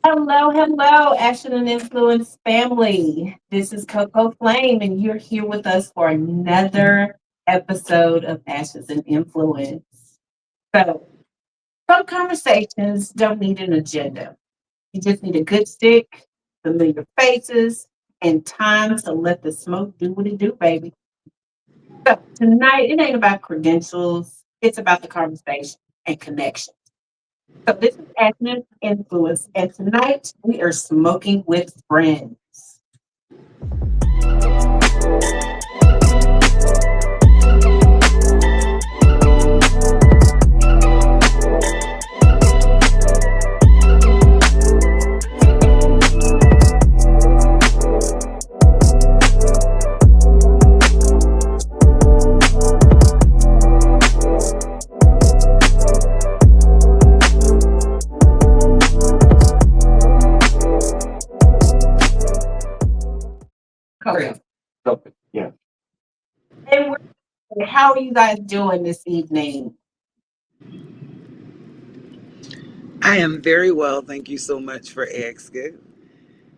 Hello, hello, Action and Influence family. This is Coco Flame, and you're here with us for another episode of Ashes and Influence. So, some conversations don't need an agenda. You just need a good stick, familiar faces, and time to let the smoke do what it do, baby. So, tonight, it ain't about credentials, it's about the conversation and connection. So this is Active Influence, and tonight we are smoking with friends. Correct. Okay. Yeah. And how are you guys doing this evening? I am very well. Thank you so much for asking. It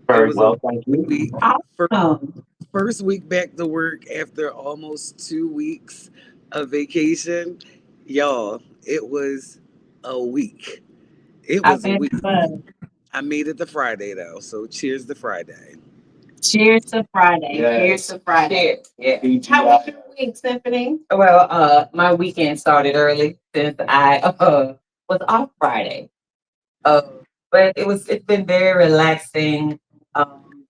Very was a well, thank you. week, fir- Awesome. first week back to work after almost 2 weeks of vacation. Y'all, it was a week. It I was a bet week. it was. I made it to Friday though, so cheers to Friday. Cheers to Friday. Cheers Yes. to Friday. Yeah. How was your week, Symphony? Well, my weekend started early since I was off Friday. Uh, but it's been very relaxing,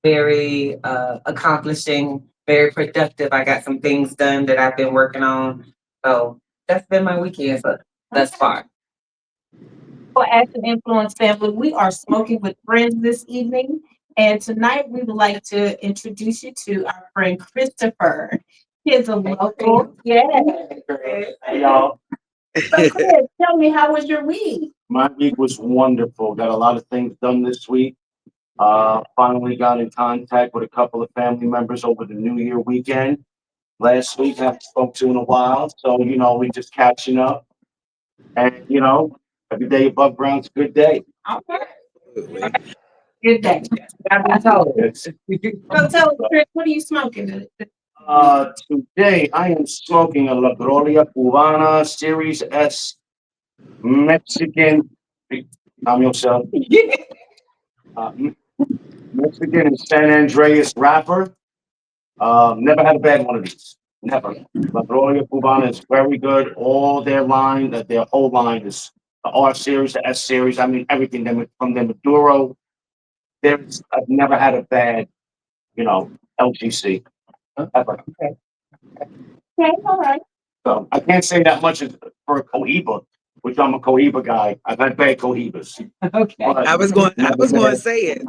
very accomplishing, very productive. I got some things done that I've been working on. So that's been my weekend thus far. For Active Influence family, we are smoking with friends this evening. And tonight we would like to introduce you to our friend Christopher. He is a local. Yeah. Hey, y'all. So Chris, tell me, how was your week? My week was wonderful. Got a lot of things done this week. Finally got in contact with a couple of family members over the New Year weekend. Last week, I haven't spoke to in a while. So, we just catching up. And, every day above ground's a good day. Okay. Absolutely. Good day. I've been told. It's, So tell us, Chris, what are you smoking? today, I am smoking a La Gloria Cubana Series S Mexican. Calm yourself. Uh, Mexican and San Andreas wrapper. Never had a bad one of these. Never. La Gloria Cubana is very good. All their line, their whole line is the R series, the S series. I mean, everything from the Maduro. I've never had a bad, LGC ever. Okay, all right. So I can't say that much for a Cohiba, which I'm a Cohiba guy. I've had bad Cohibas. Okay. But I never was going to bad. say it.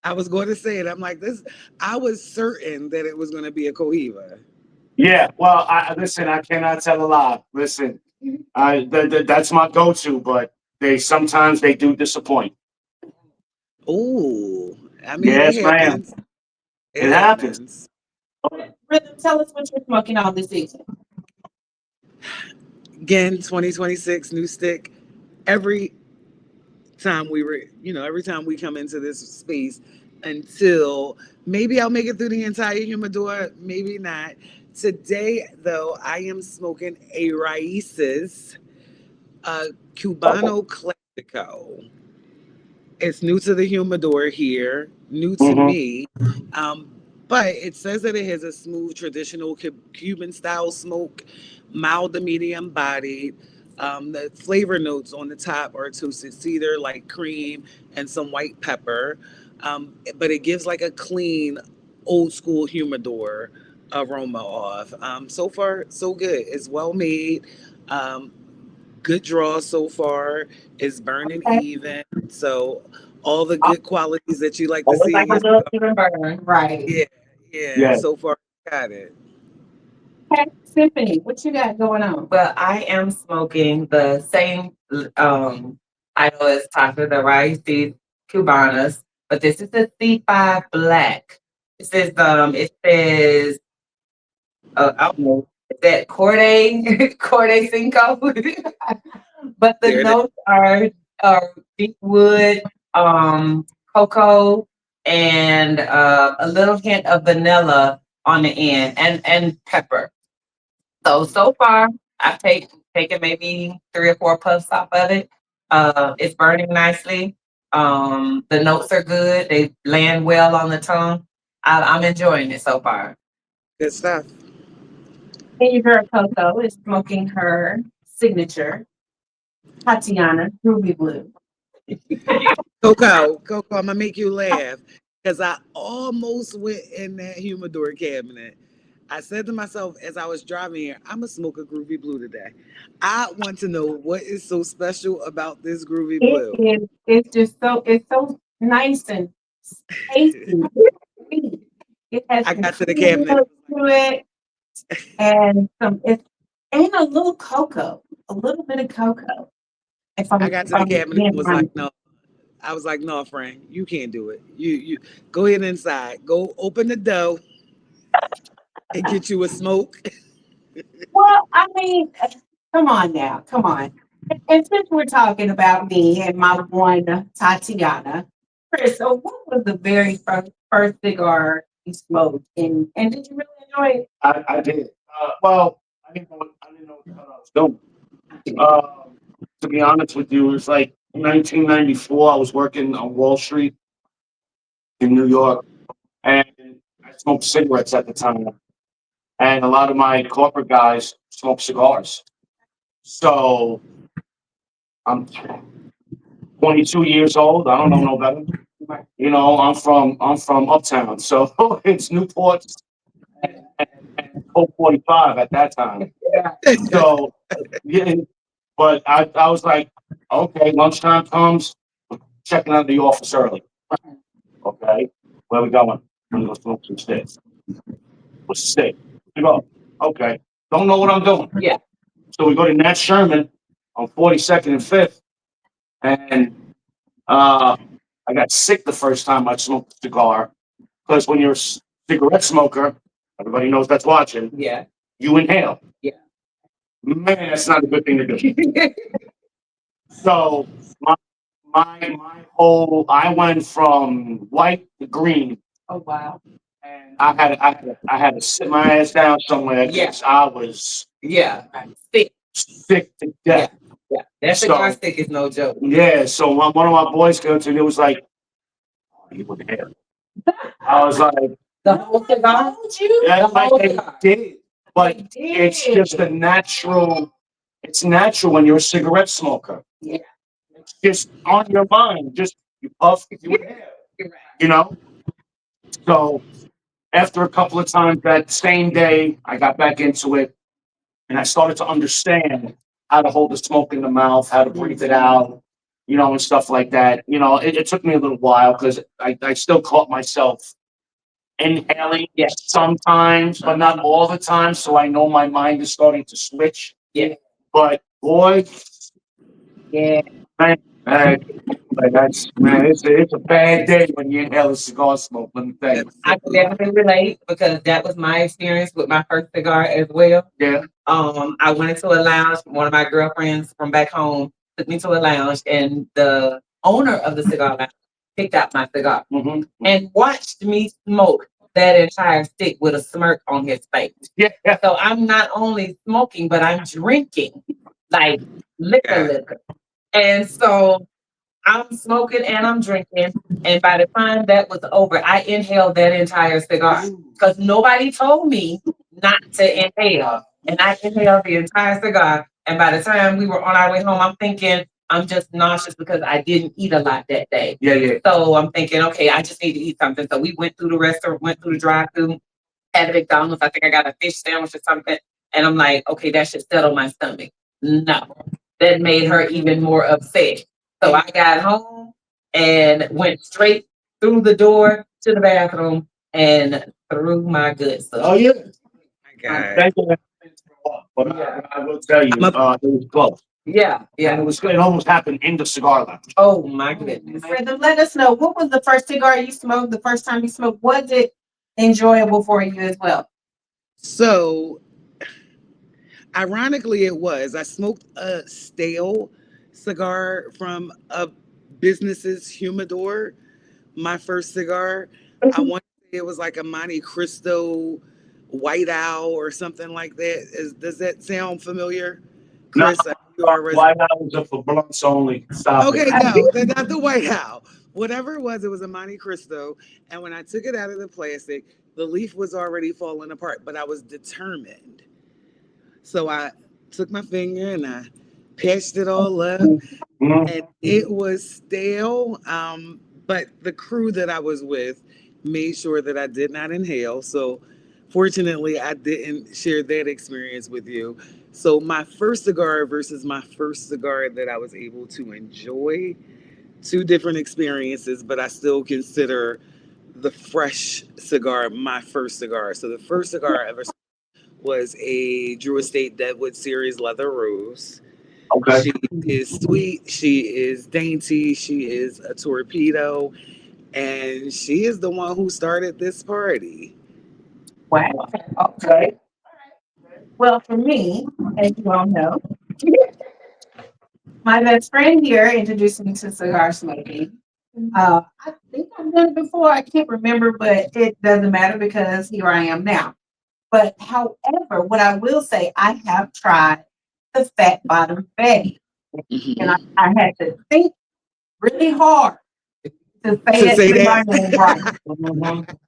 I was going to say it. I'm like this. I was certain that it was going to be a Cohiba. Yeah, well, I listen. I cannot tell a lie. Listen, that's my go-to, but sometimes they do disappoint. Ooh, I mean, it Yes, ma'am. happens. It It happens. happens. Rhythm, tell us what you're smoking on this season. Again, 2026, new stick. Every every time we come into this space until maybe I'll make it through the entire humidor, maybe not. Today, though, I am smoking a Raices Cubano Classico. It's new to the humidor here, new to Mm-hmm. me. Um, but it says that it has a smooth, traditional Cuban style smoke, mild to medium bodied. The flavor notes on the top are toasted cedar, like cream, and some white pepper. But it gives like a clean, old school humidor aroma off. So far, so good. It's well made. Um, Good draw so far. It's burning Okay. even. So all the I good qualities that you like to always see in Like a your little stuff. even burn. Right. Yeah, yeah. yeah. So far, got it. Okay, Symphony, what you got going on? Well, I am smoking the same title as Taco the Rice, these Cubanas, but this is the C5 Black. It says I don't know, is that Corday Corday Cinco? But the There it is. notes are deep wood, cocoa, and a little hint of vanilla on the end, and pepper. So far, I've taken maybe 3 or 4 puffs off of it. It's burning nicely. The notes are good. They land well on the tongue. I'm enjoying it so far. Good stuff. And you heard Coco is smoking her signature Tatiana Ruby Blue. Coco, I'm gonna make you laugh because I almost went in that humidor cabinet. I said to myself as I was driving here, I'm gonna smoke a groovy blue today. I want to know what is so special about this groovy It blue. is. It's so nice and tasty. Sweet. It has I some got to the creaminess cabinet. to it, and and a little cocoa, a little bit of cocoa. I got If to the I'm cabinet being and was like, honest. no. I was like, no, friend, you can't do it. You go ahead inside. Go open the door and get you a smoke. Well, I mean, come on now, come on. And since we're talking about me and my one Tatiana, Chris, so what was the very first cigar you smoked, and did you really enjoy it? I did. Well, I didn't know what the hell I was doing. Um, to be honest with you, it was like 1994. I was working on Wall Street in New York, and I smoked cigarettes at the time. And a lot of my corporate guys smoke cigars. So I'm 22 years old. I don't know no better. You know, I'm from Uptown, so it's Newport and Coke 45 at that time. So yeah, but I was like, okay, lunchtime comes, checking out the office early. Okay, where we going? I'm gonna smoke some sticks. What's the stick? We go. Okay, don't know what I'm doing. Yeah. So we go to Nat Sherman on 42nd and 5th, and uh, I got sick the first time I smoked a cigar because when you're a cigarette smoker, everybody knows that's watching. Yeah. You inhale. Yeah. Man, that's not a good thing to do. So my whole I went from white to green, Oh wow. and I had to sit my ass down somewhere Yeah. because I was Yeah. Stick. sick to Yeah. death. Yeah. That cigar So stick is no joke. yeah, so one of my boys came to me, it was like, oh, you would have. I was like, The whole cigar? yeah, The whole they cigar. did, but They it's did. just a natural. It's natural when you're a cigarette smoker. Yeah. It's just on your mind. Just you puff, you inhale. You're right. You know. So after a couple of times that same day, I got back into it, and I started to understand how to hold the smoke in the mouth, how to breathe it out, and stuff like that. It took me a little while because I still caught myself inhaling Yeah. sometimes, but not all the time. So I know my mind is starting to switch. Yeah. But boy, Yeah. man, man, it's a bad day when you inhale a cigar smoke. Let me tell you. I can definitely relate because that was my experience with my first cigar as well. Yeah. I went into a lounge. One of my girlfriends from back home took me to a lounge, and the owner of the cigar lounge picked out my cigar Mm-hmm. and watched me smoke that entire stick with a smirk on his face. Yeah. So I'm not only smoking, but I'm drinking like liquor. And so I'm smoking and I'm drinking. And by the time that was over, I inhaled that entire cigar because nobody told me not to inhale. And I inhaled the entire cigar. And by the time we were on our way home, I'm thinking I'm just nauseous because I didn't eat a lot that day. Yeah, yeah. So I'm thinking, okay, I just need to eat something. So we went through the restaurant, went through the drive-through, had a McDonald's. I think I got a fish sandwich or something. And I'm like, okay, that should settle my stomach. No, that made her even more upset. So I got home and went straight through the door to the bathroom and threw my guts Oh up. yeah. My God. Thank you. But I will tell you, I'm a it was close. Yeah, And yeah. it almost happened in the cigar lounge. Oh my goodness. Brenda, let us know what was the first cigar you smoked. The first time you smoked, was it enjoyable for you as well? So, ironically, it was. I smoked a stale cigar from a Business's Humidor, my first cigar. I want to say it was like a Monte Cristo White Owl or something like that. Does that sound familiar, No, Chris? You are a resident. White House are for blunts only. Stop it. Okay, no, they're not the White Owl. Whatever it was a Monte Cristo. And when I took it out of the plastic, the leaf was already falling apart, but I was determined. So I took my finger and I patched it all up, Mhm. and it was stale. But the crew that I was with made sure that I did not inhale. So fortunately, I didn't share that experience with you. So my first cigar versus my first cigar that I was able to enjoy, two different experiences, but I still consider the fresh cigar my first cigar. So the first cigar I ever was a Drew Estate Deadwood Series Leather Rose. Okay. She is sweet. She is dainty. She is a torpedo. And she is the one who started this party. Wow. Okay. Well, for me, as you all know, my best friend here introduced me to cigar smoking. I think I've done it before. I can't remember, but it doesn't matter because here I am now. But however, what I will say, I have tried the fat bottom Betty, and Mhm. I had to think really hard to say To it say to my name right. that. Mhm.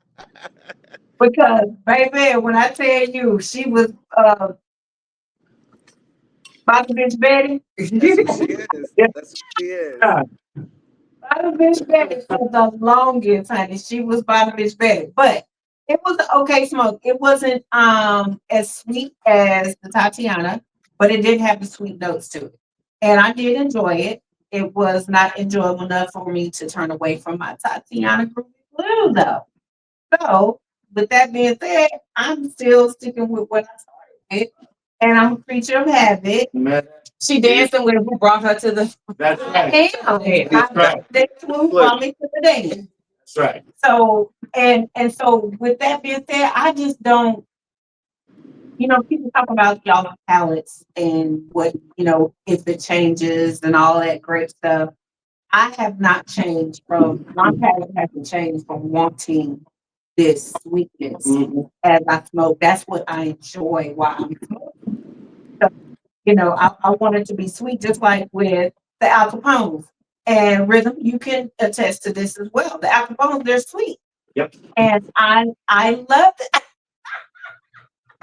Because, baby, when I tell you she was bottom bitch Betty, That's who she is. Yeah. That's who she is. bottom bitch Betty for the longest, honey. She was bottom bitch Betty. But it was an okay smoke. It wasn't as sweet as the Tatiana, but it did have the sweet notes to it. And I did enjoy it. It was not enjoyable enough for me to turn away from my Tatiana Groovy Blue, though. So, with that being said, I'm still sticking with what I started with, and I'm a creature of habit. Man, She dancing with who brought her to the that's right. I am. That's right. That's who Look, brought me to the dance. That's right. So, and so with that being said, I just don't. People talk about y'all palettes and what if it changes and all that great stuff. I have not changed from my palate hasn't changed from wanting this sweetness Mhm. as I smoke. That's what I enjoy while I'm smoking. So, I want it to be sweet, just like with the Al Capones. And Rhythm, you can attest to this as well. The Al Capones, they're sweet. Yep. And I love it.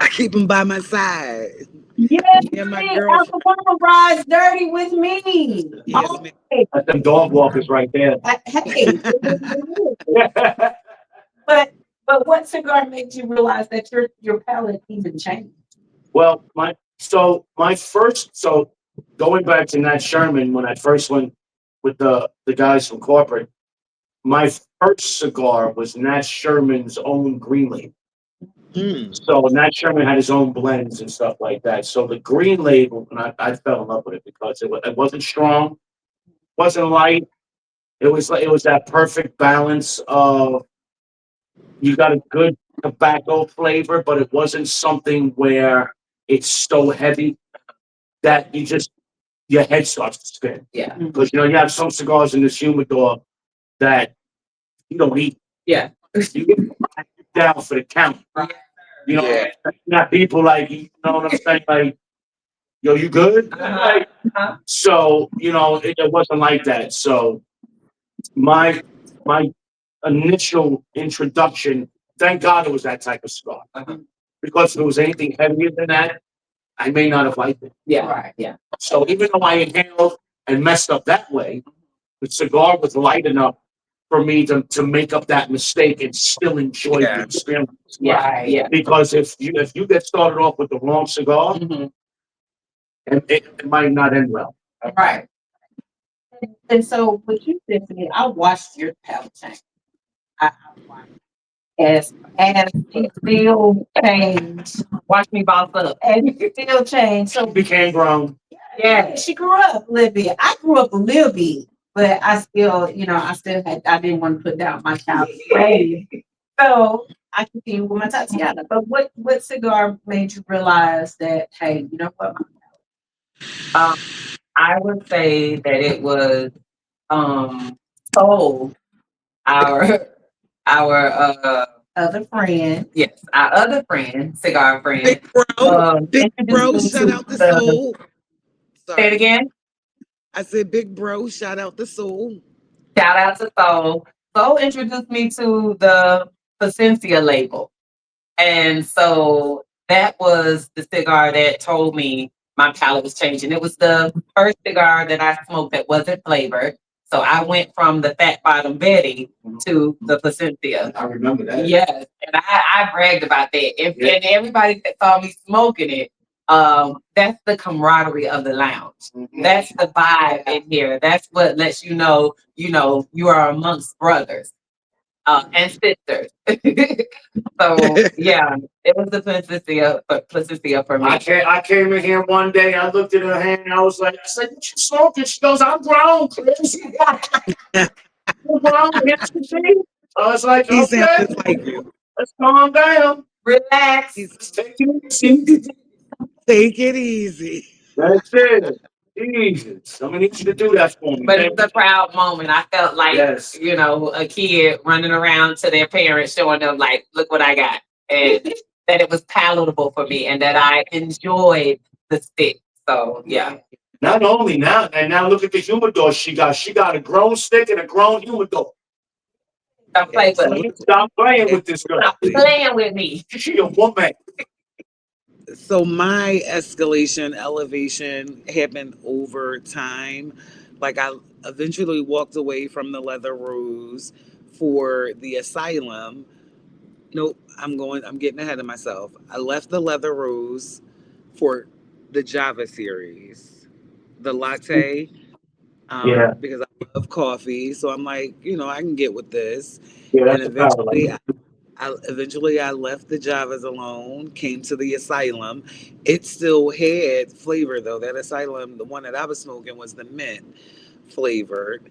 I keep him by my side. Yes, Me and my Al girlfriend. Capone rides dirty with me. Yes, Oh, ma'am. That's them dog walkers right there. hey, it is. But what cigar made you realize that your palate even changed? Well, my first going back to Nat Sherman when I first went with the guys from corporate, my first cigar was Nat Sherman's own green label. Mm. So Nat Sherman had his own blends and stuff like that. So the green label, and I fell in love with it because it wasn't strong, wasn't light. It was that perfect balance of you got a good tobacco flavor, but it wasn't something where it's so heavy that your head starts to spin. yeah. Because you have some cigars in this humidor that you don't eat. Yeah. You get down for the count. Yeah. You got people like you know what I'm saying, like, yo, you good? Uh-huh. Like, Uh-huh. so it wasn't like that. So my my initial introduction, thank God it was that type of cigar. Uh-huh. Because if it was anything heavier than that, I may not have liked it. Yeah. Right. Yeah. So even though I inhaled and messed up that way, the cigar was light enough for me to make up that mistake and still enjoy the Yeah. experience. Yeah. Right. Yeah. Because if you get started off with the wrong cigar, Mhm. it might not end well. Right. And so what you said to me, I watched your palate change. I watched as you still change, Watch me bounce up. and you still change. So Became grown. yeah, she grew up a little bit. I grew up a little bit, but I didn't want to put down my child. So I continue with my Tatiana. But what cigar made you realize that, hey, you know what? Um, I would say that it was told our our Other friend. yes, our other friend, cigar friend, Big bro, big introduced bro, me shout to out the the soul. say it Sorry. again. I said big bro, shout out the soul. Shout out to Soul. Soul introduced me to the Placencia label. And so that was the cigar that told me my palate was changing. It was the first cigar that I smoked that wasn't flavored. So I went from the Fat Bottom Betty to the Placencia. I remember that. Yes, and I bragged about that. Yeah. And everybody that saw me smoking it, that's the camaraderie of the lounge. That's the vibe in here. That's what lets you know, you are amongst brothers and sisters. So yeah, it was the Placencia for me. I came in here one day. I looked at her hand and I was like, I said, "What you smoking?" She goes, "I'm grown, Chris. I'm grown." I was like, He "Okay, sounded like you. let's calm down. Relax. He's Let's take it easy." take it easy. That's it. Jesus, somebody needs you to do that for me. But it was a proud moment. I felt like, Yes. you know, a kid running around to their parents, showing them, like, look what I got. And that it was palatable for me and that I enjoyed the stick. So, yeah. Not only now, and now look at the humidor she got. She got a grown stick and a grown humidor. Don't play with me. Stop playing with this girl. Stop playing with me. She a woman. So my escalation, elevation happened over time. Like I eventually walked away from the leather rose for the asylum. Nope, I'm getting ahead of myself. I left the leather rose for the Java series, the latte, Yeah, because I love coffee. So I'm like, I can get with this. yeah, And that's a power. eventually I left the Javas alone, came to the asylum. It still had flavor though. That asylum, the one that I was smoking was the mint flavored.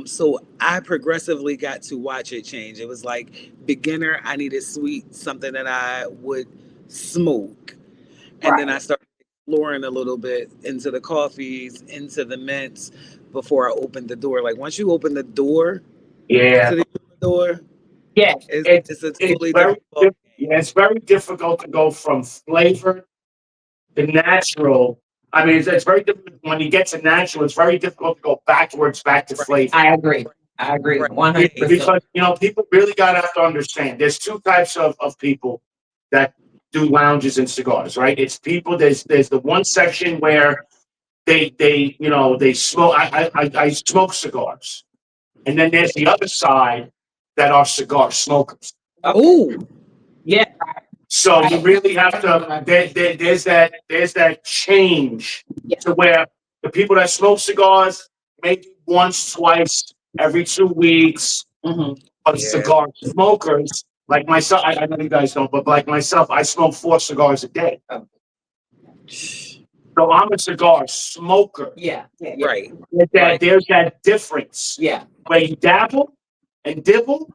So I progressively got to watch it change. It was like beginner, I needed sweet, something that I would smoke. And then I Right. started exploring a little bit into the coffees, into the mints before I opened the door. Like once you open the door Yeah, to the door, Yes. it's a totally different ball. yeah, it's very difficult to go from flavor to natural. I mean, it's very difficult when you get to natural. It's very difficult to go backwards back to Right. flavor. I agree. I agree. Right. 100%. Because people really gotta have to understand. There's two types of people that do lounges and cigars, right? It's people. There's the one section where they smoke. I smoke cigars, and then there's the other side that are cigar smokers. Okay. Oh, Yeah. So you really have to. There's that change Yeah. to where the people that smoke cigars maybe once, twice, every 2 weeks. Hmm. But yeah. cigar smokers like myself, I know you guys don't, but like myself, I smoke 4 cigars a day. So I'm a cigar smoker. Yeah. Yeah. Yeah. Right. Right. There's that difference Yeah. where you dabble and dibble,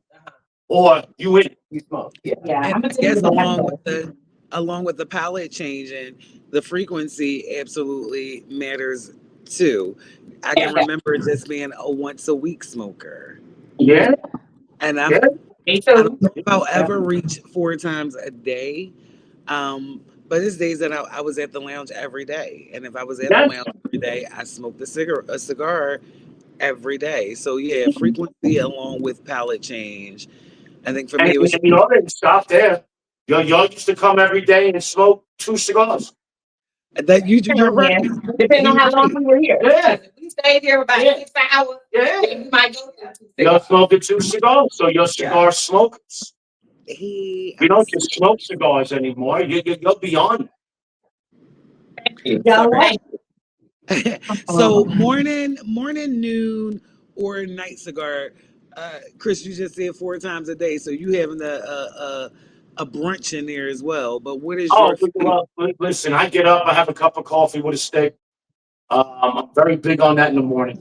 or you in. You smoke. Yeah. Yeah. And I'm I gonna tell you guess that. along with the palate changing, the frequency absolutely matters too. I can Yeah. remember just being a once a week smoker. Yeah, And yeah, Me I don't too. know if I'll yeah. ever reach 4 times a day. But it's days that I was at the lounge every day. And if I was at the Yes. lounge every day, I smoked a cigar every day. So yeah, frequency along with palate change. I think for And me it was you know, they didn't stop there. Y'all used to come every day and smoke 2 cigars. that you're right. Yeah. Depending on You're how long right. we were here. Yeah, If we stayed here about yeah, 6 hours, yeah. then we might go to Y'all 6 hours. smoking 2 cigars, so you're Yeah. cigar smokers. Hey, We I'm don't just smoke cigars anymore. You're beyond Thank you. Y'all sorry. right. So morning, noon, or night cigar. Chris, you just said 4 times a day, so you having a brunch in there as well. But what is Oh, your favorite? well, listen, I get up, I have a cup of coffee with a stick. I'm very big on that in the morning.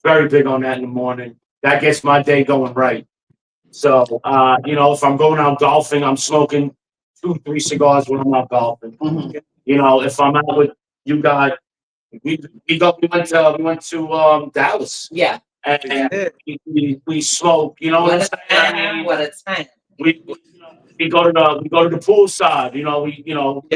Very big on that in the morning. That gets my day going right. So, if I'm going out golfing, I'm smoking 2, 3 cigars when I'm out golfing. Mhm. If I'm out with you guys, We went to Dallas. Yeah. And Yeah. we smoke. You know what I'm What a saying? time. What a time. We go to the poolside.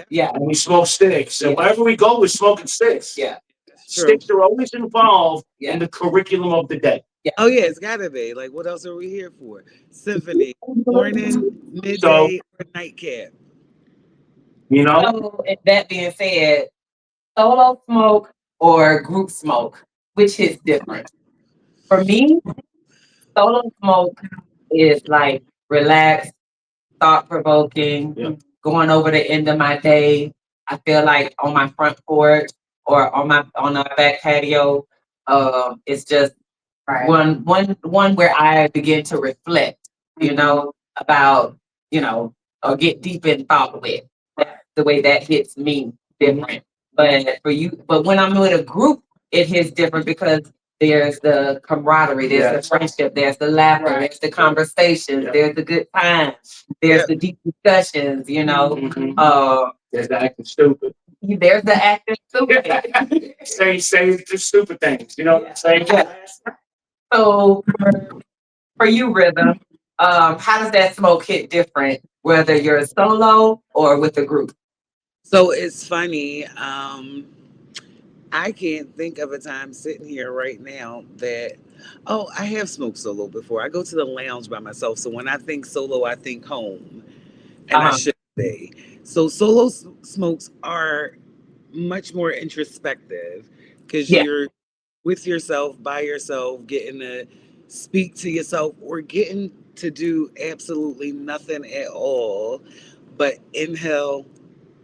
Yeah. And we smoke sticks. And Yeah. wherever we go, we're smoking sticks. Yeah. That's true. Sticks are always involved Yeah. in the curriculum of the day. Oh yeah, it's gotta be. Like, what else are we here for? Symphony, morning, So, midday, or nightcap. you know, So, and that being said, solo smoke or group smoke, which is different. For me, solo smoke is like relaxed, thought provoking, Yeah. going over the end of my day. I feel like on my front porch or on our back patio, it's just one where I begin to reflect, about, or get deep in thought with. That's the way that hits me different. But when I'm with a group, it hits different because there's the camaraderie, there's Yes. the friendship, there's the laughter, there's the conversations, Yeah. there's the good times, there's Yep. the deep discussions, Mhm. Uh, There's the acting stupid. there's the acting stupid. say the stupid things. You know what I'm saying? Yeah. So for you, Rhythm, how does that smoke hit different, whether you're solo or with a group? So it's funny. I can't think of a time sitting here right now that, oh, I have smoked solo before. I go to the lounge by myself. So when I think solo, I think home, and I Uh-huh. should be. So solo smokes are much more introspective because Yeah. you're with yourself, by yourself, getting to speak to yourself or getting to do absolutely nothing at all but inhale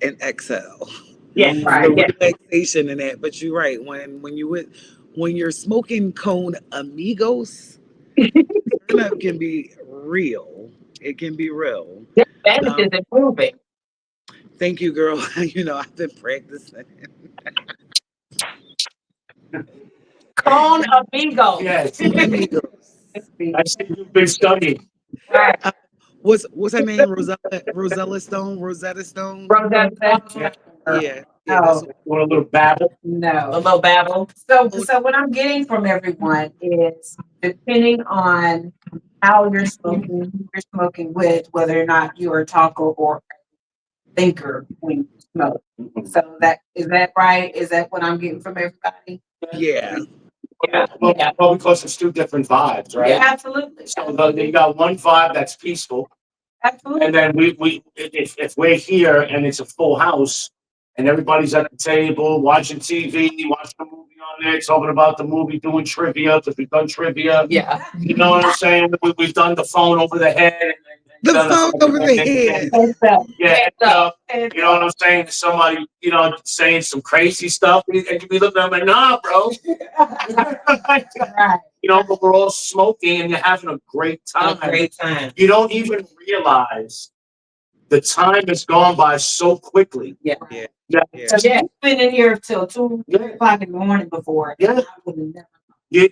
and exhale. Yeah. Right. The Yeah. relaxation in that. But you're right. When you're smoking cone amigos, turn up can be real. It can be real. Yeah. Spanish Um, is improving. thank you, girl. I've been practicing. Con amigo. Yes. Cone amigos. I see you've been studying. Right. Uh, what's her name? Rosella Stone? Rosetta Stone? Rosetta. Yeah. Yeah, yeah. That's Oh, what, Want a little babble? A no. little babble. So what I'm getting from everyone is depending on how you're smoking, who you're smoking with, whether or not you are a talker or thinker when you smoke. So that right? Is that what I'm getting from everybody? yeah. Yeah. Yeah. Well, because it's two different vibes, right? Yeah, absolutely. So you got one vibe that's peaceful, Absolutely. and then if we're here and it's a full house and everybody's at the table watching TV, watching a movie on there, talking about the movie, doing trivia because we've done trivia. Yeah. You know what I'm saying? We've done the phone over the head. And The done phone over the head. Heads up. Yeah, Heads up. you know what I'm saying? Somebody, saying some crazy stuff, and you be looking at them like, nah, bro. Right. But we're all smoking and you're having a great A time. great time. You don't even realize the time has gone by so quickly. Yeah. Yeah. Yeah. Yeah. So you've been in here till 2, 3 Yeah. o'clock in the morning before. Yeah. I would have never. Yeah.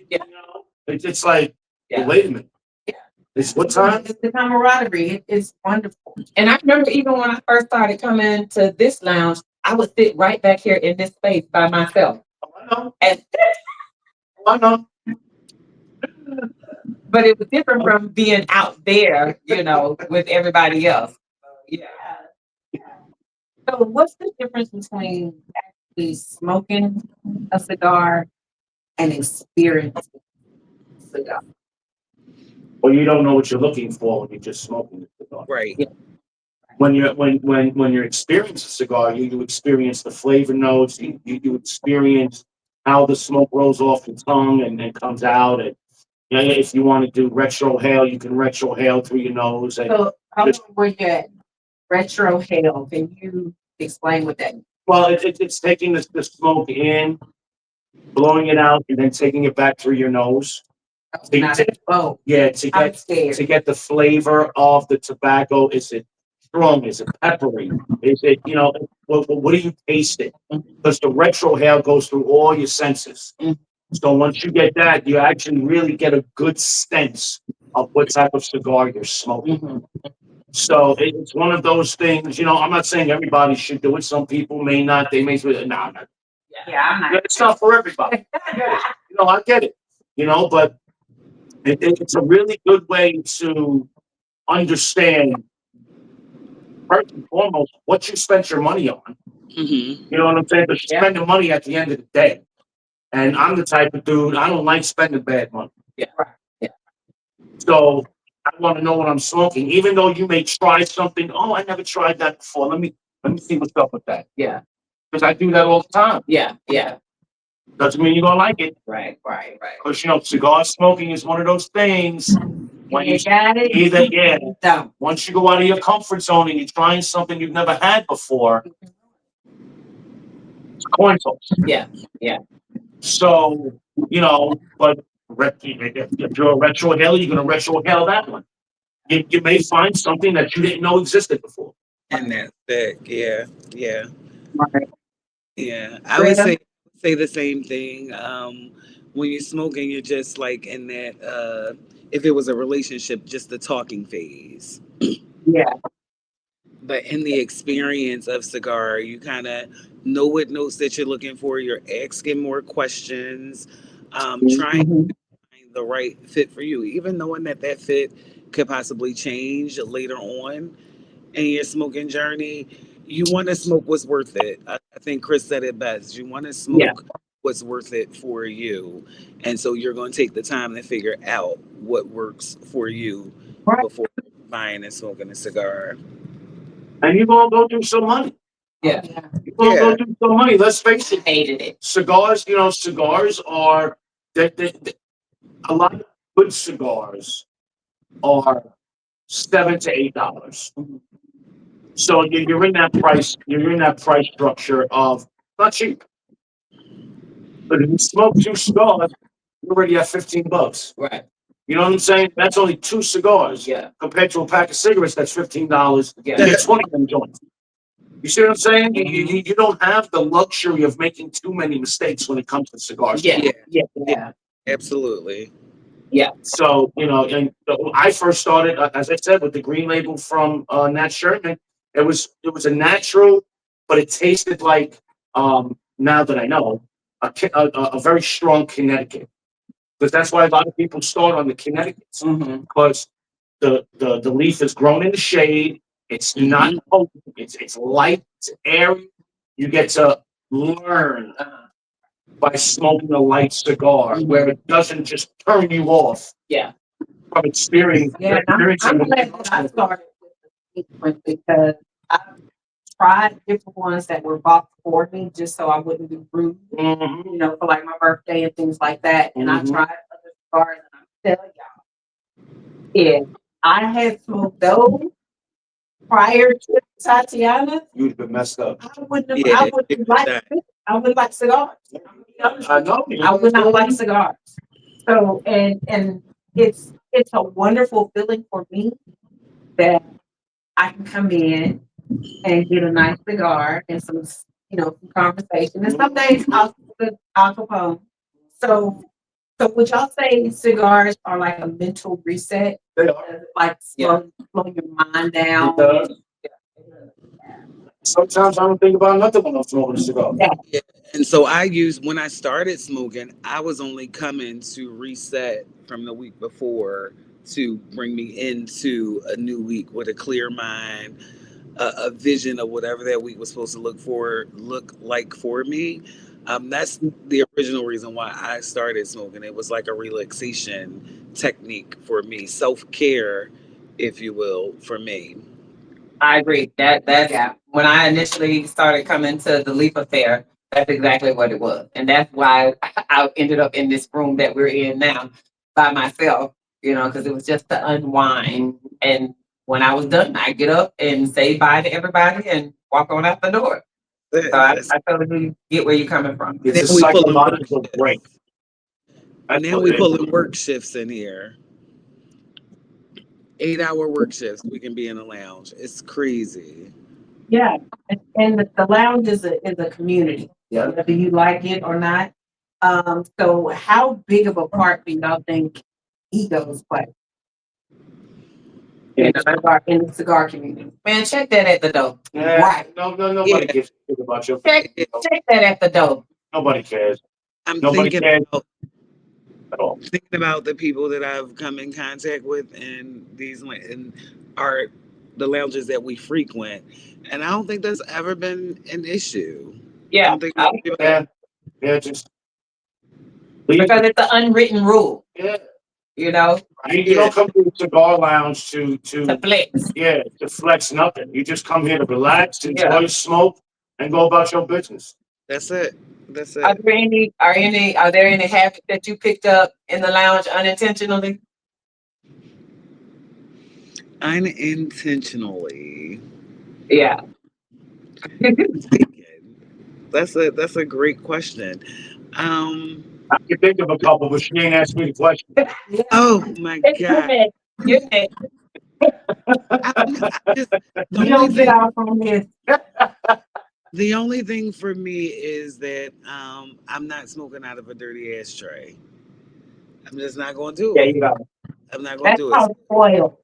It's like, Yeah. wait a minute. Yeah. It's what time? It's the camaraderie. It's wonderful. And I remember even when I first started coming to this lounge, I would sit right back here in this space by myself. Oh, I know. And I know. but it was different from being out there, with everybody else. Yeah. So what's the difference between actually smoking a cigar and experiencing a cigar? Well, you don't know what you're looking for when you're just smoking the cigar. Right. Yeah. When you're experiencing a cigar, you experience the flavor notes. You experience how the smoke rolls off your tongue and comes out. And if you want to do retrohale, you can retrohale through your nose. And So how long were you at retro hail? Can you explain what that means? well, it's taking the smoke in, blowing it out, and then taking it back through your nose. Not oh, Yeah, to I'm get scared. the flavor of the tobacco. Is it strong? Is it peppery? Is it what do you taste it? Because the retrohale goes through all your senses. Mm. So once you get that, you actually really get a good sense of what type of cigar you're smoking. Mhm. So it's one of those things. I'm not saying everybody should do it. Some people may not. They may say, "Nah, Yeah, I'm not. It's not for everybody. I get it. I get it. But it's a really good way to understand, first and foremost, what you spent your money on. Mm-hmm. You know what I'm saying? But you spend the money at the end of the day. And I'm the type of dude, I don't like spending bad money. Yeah. Right. Yeah. So I want to know what I'm smoking, even though you may try something. Oh, I never tried that before. Let me see what's up with that. Yeah. Because I do that all the time. Yeah. Yeah. Doesn't mean you're gonna like it. Right. Because cigar smoking is one of those things when You got it. either once you go out of your comfort zone and you're trying something you've never had before, it's a coin toss. Yeah. So, but if you're a retrohale, you're going to retrohale that one. You may find something that you didn't know existed before. And that's thick. Yeah. Right. Yeah. I would say the same thing. When you're smoking, you're just like in that. If it was a relationship, just the talking phase. Yeah. But in the experience of cigar, you kind of know what notes that you're looking for. You're asking more questions, trying Mhm. to find the right fit for you, even knowing that fit could possibly change later on in your smoking journey. You want to smoke what's worth it. I think Chris said it best. You want to Yeah. smoke what's worth it for you. And so you're going to take the time to figure out what works for you Right. before buying and smoking a cigar. And you're going to go through some money. Yeah. You're going to go through some money. Let's face it. Hated it. Cigars, cigars are, a lot of good cigars are $7 to $8. So you're in that price. You're in that price structure of not cheap. But if you smoke 2 cigars, you're already at $15. Right. You know what I'm saying? That's only 2 cigars. Yeah. Compared to a pack of cigarettes, that's $15. Yeah. You get 20 of them joints. You see what I'm saying? You don't have the luxury of making too many mistakes when it comes to cigars. Yeah. Absolutely. Yeah. So, and I first started, as I said, with the green label from Nat Sherman. It was a natural, but it tasted like, now that I know, a very strong Connecticut. Because that's why a lot of people start on the Connecticut's. Because the leaf is grown in the shade. It's not potent. It's light. It's airy. You get to learn by smoking a light cigar, where it doesn't just turn you off. Yeah. From experience. Yeah, I'm glad that I started with the sequence because I tried different ones that were bought for me just so I wouldn't be rude, for like my birthday and things like that. And I tried other cigars, and I'm telling y'all, if I had smoked those prior to Tatiana, You've been messed up. I wouldn't like cigars. I know. I would not like cigars. So and it's a wonderful feeling for me that I can come in and get a nice cigar and some conversation. And some days I'll go home. So would y'all say cigars are like a mental reset? They are. Like slow your mind down. It does. Sometimes I don't think about nothing when I'm smoking a cigar. Yeah. And so when I started smoking, I was only coming to reset from the week before to bring me into a new week with a clear mind, a vision of whatever that week was supposed to look like for me. That's the original reason why I started smoking. It was like a relaxation technique for me, self-care, if you will, for me. I agree. That's when I initially started coming to the Leaf Affair. That's exactly what it was, and that's why I ended up in this room that we're in now by myself. Because it was just to unwind. And when I was done, I get up and say bye to everybody and walk on out the door. So I totally get where you're coming from. It's a psychological break. And now we pulling work shifts in here. 8-hour work shifts. We can be in a lounge. It's crazy. Yeah, and the lounge is a community, whether you like it or not. So how big of a part do y'all think egos play in the cigar community? Man, check that at the door. Yeah, Right. No, nobody gives a shit about your. Check that at the door. Nobody cares. I'm Nobody thinking cares about at all. thinking about the people that I've come in contact with and and are the lounges that we frequent, and I don't think that's ever been an issue. I Yeah, don't think Yeah, yeah, just leave. because it's an unwritten rule, Yeah. you know, You don't come to the cigar lounge to flex. to flex nothing. You just come here to relax, Yeah. enjoy, smoke, and go about your business. that's it. That's Are it. there any habits that you picked up in the lounge unintentionally? Unintentionally. Yeah. That's a great question. Um. I can think of a couple, but she ain't asked me the question. Oh my You're God. next. You're next. I just You don't get off on this. the only thing for me is that I'm not smoking out of a dirty ashtray. I'm just not going to do There it. you go. I'm not going That's to do it. called spoil.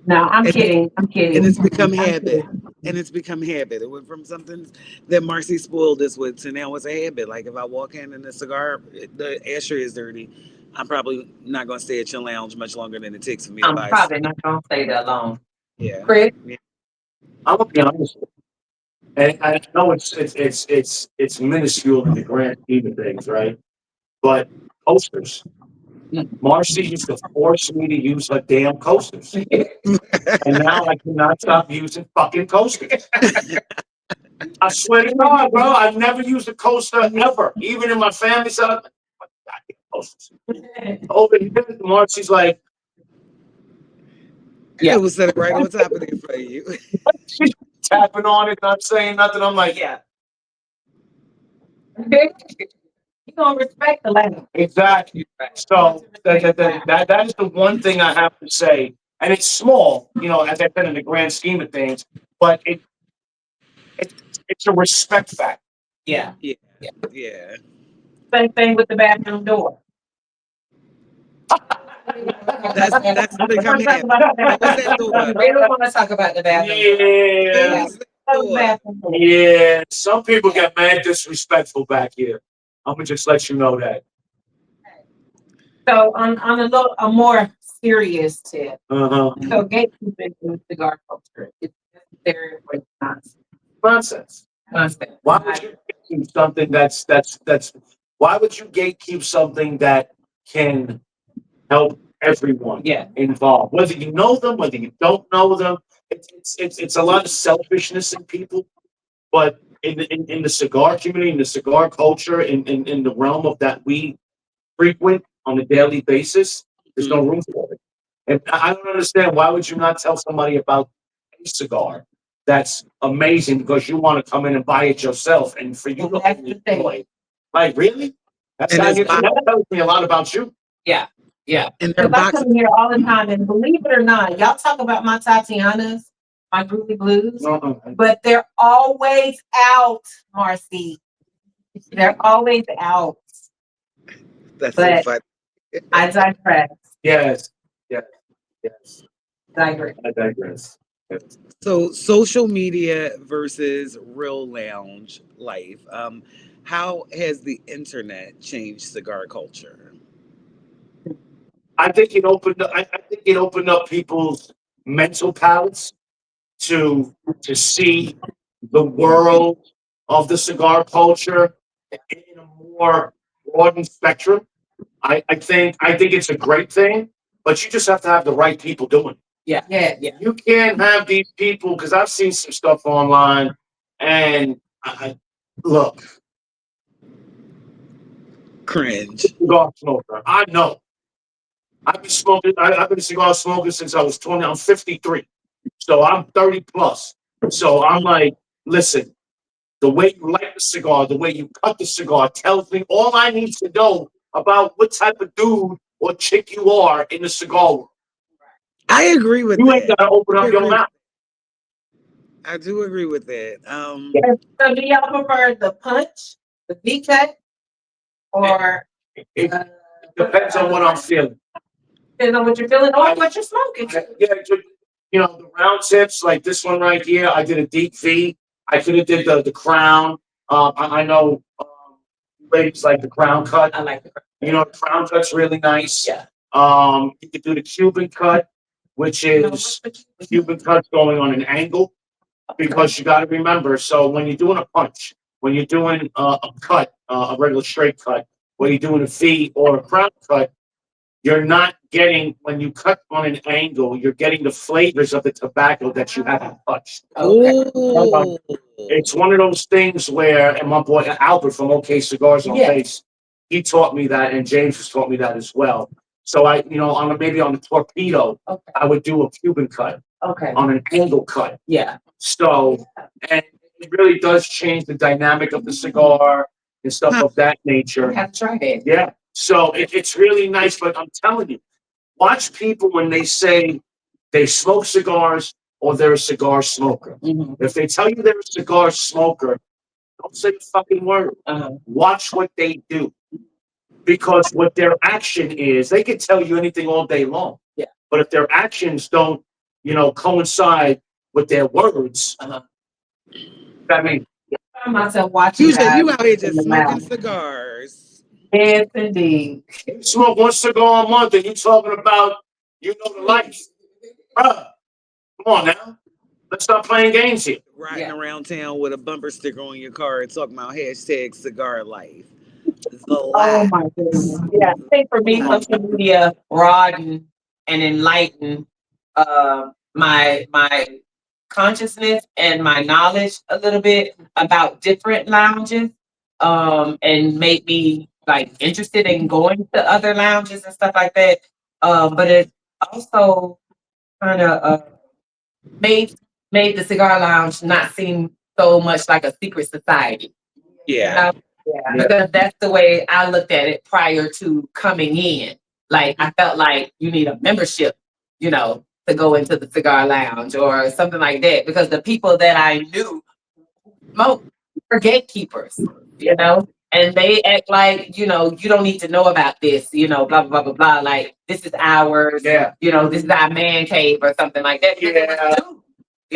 No, I'm And, kidding. I'm and kidding. it's become I'm habit. kidding. And it's become habit. It went from something that Marcy spoiled us with to now it's a habit. Like if I walk in and the ashtray is dirty, I'm probably not going to stay at your lounge much longer than it takes for me to I'm buy. probably not gonna stay there long. Yeah. Chris? Yeah. I'm gonna be honest with you. And I know it's minuscule in the grand scheme of things, right? But coasters. Marcy used to force me to use her damn coasters. And now I cannot stop using fucking coasters. I swear to God, bro, I've never used a coaster ever. Even in my family setup. Coasters. Over here, Marcy's like, Yeah. Yeah. It was set right on top of it for you. she's tapping on it, not saying nothing. I'm like, Yeah. You gonna respect the language. exactly. So that is the one thing I have to say. And it's small, as I said, in the grand scheme of things, but it it's a respect factor. Yeah. Yeah. Yeah. Same thing with the bathroom door. That's become Let's talk habit. about the Close that bathroom door. We don't want to talk about the bathroom. Yeah. Close that door. door. Yeah. Some people get mad disrespectful back here. I'm gonna just let you know that. So on a more serious tip, Uh-huh. so gatekeeping in the cigar culture is necessary for nonsense. Nonsense. Constant. Why would you gatekeep something that's why would you gatekeep something that can help everyone Yeah. involved, whether you know them, whether you don't know them. It's a lot of selfishness in people, but in the cigar community, in the cigar culture, in the realm of that we frequent on a daily basis, there's no room for it. And I don't understand why would you not tell somebody about a cigar that's amazing because you want to come in and buy it yourself and for you to That's the thing. enjoy. Like really? And it's That tells me a lot about you. Yeah. Yeah. in their Because I box. come here all the time, and believe it or not, y'all talk about my Tatianas, my Groovy Blues, but they're always out, Marcy. They're always out. That's so But funny. I digress. Yes. Yes. Yes. Digress. I digress. Yes. So social media versus real lounge life. How has the internet changed cigar culture? I think it opened up, I think it opened up people's mental palates to see the world of the cigar culture in a more broadened spectrum. I think it's a great thing, but you just have to have the right people doing it. Yeah. Yeah. Yeah. You can't have these people because I've seen some stuff online, and look, Cringe. cigar smoker. I know. I've been smoking. I've been a cigar smoker since I was 20. I'm 53, so I'm 30 plus. So I'm like, listen, the way you light the cigar, the way you cut the cigar, tells me all I need to know about what type of dude or chick you are in the cigar world. I agree with You ain't that. gotta open I up your agree. mouth. I do agree with that. So do y'all prefer the punch, the V cut, or It depends on what I'm feeling. depends on what you're feeling or what you're smoking? Yeah, the round tips like this one right here. I did a deep V. I could have did the crown. I know ladies like the crown cut. I like the You know, the crown cut's really nice. yeah. You can do the Cuban cut, which is Cuban cuts going on an angle because you got to remember. So when you're doing a punch, when you're doing a cut, a regular straight cut, when you're doing a V or a crown cut, you're not getting when you cut on an angle. You're getting the flavors of the tobacco that you haven't touched. Okay. Oh, It's one of those things where, and my boy Albert from OK Cigars on Yeah. Face, he taught me that, and James has taught me that as well. So on maybe on the torpedo, Okay. I would do a Cuban cut Okay. on an angle cut. Yeah. So, and it really does change the dynamic of the cigar and stuff Huh. of that I nature. have to try that. Yeah. So it's really nice, but I'm telling you, watch people when they say they smoke cigars or they're a cigar smoker. Mhm. If they tell you they're a cigar smoker, don't say a fucking word. Uh-huh. Watch what they do. Because what their action is, they can tell you anything all day long. Yeah. But if their actions don't, coincide with their words, Uh-huh. I mean, I find myself watching you said guys you out here in just the smoking lounge. cigars. Yes, indeed. you smoke one cigar a month and you talking about, the life. Bruh, come on now. Let's stop playing games here. Riding Yeah. around town with a bumper sticker on your car talking about hashtag cigar life. Oh The my goodness. Yeah. I think for me, Come on. social media broadened and enlightened my consciousness and my knowledge a little bit about different lounges, and made me like interested in going to other lounges and stuff like that. But it also kind of made made the cigar lounge not seem so much like a secret society. yeah. Yeah. Because that's the way I looked at it prior to coming in. Like I felt like you need a membership, to go into the cigar lounge or something like that. Because the people that I knew smoke were gatekeepers, and they act like, you don't need to know about this, blah blah blah blah blah. Like this is ours, Yeah. this is our man cave or something like that. Because it was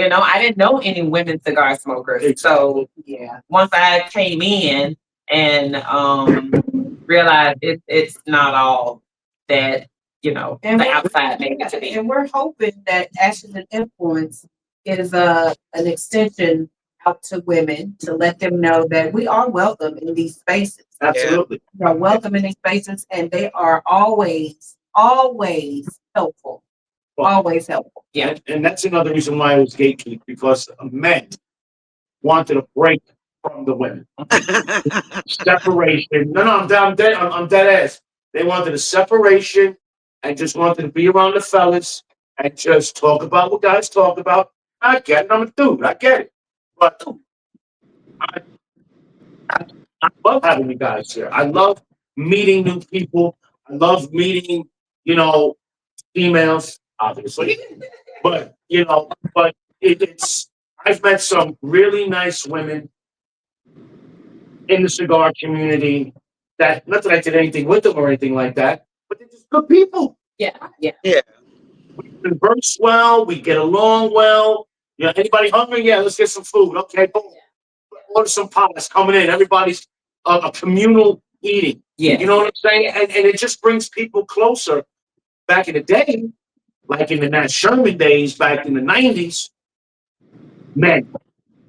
new. I didn't know any women cigar smokers. So Yeah. once I came in and realized it's not all that And the we're, outside made it to be. and we're hoping that Ashes and Influence is an extension out to women to let them know that we are welcome in these spaces. Absolutely. We are welcome in these spaces, and they are always, always helpful. Always helpful. Yeah. And that's another reason why I was gatekeep because men wanted a break from the women. Separation. No, I'm dead ass. They wanted a separation and just wanted to be around the fellas and just talk about what guys talk about. I get it. I'm a dude. I get it. But I, I love having you guys here. I love meeting new people. I love meeting, females, obviously. But it's I've met some really nice women in the cigar community that not that I did anything with them or anything like that, but they're just good people. Yeah. Yeah. Yeah. We converse well, we get along well. Anybody hungry? Yeah, let's get some food. Okay, boom. Order some pies coming in. Everybody's a communal eating. Yeah. You know what I'm saying? And it just brings people closer. Back in the day, like in the Nat Sherman days, back in the 90s, men,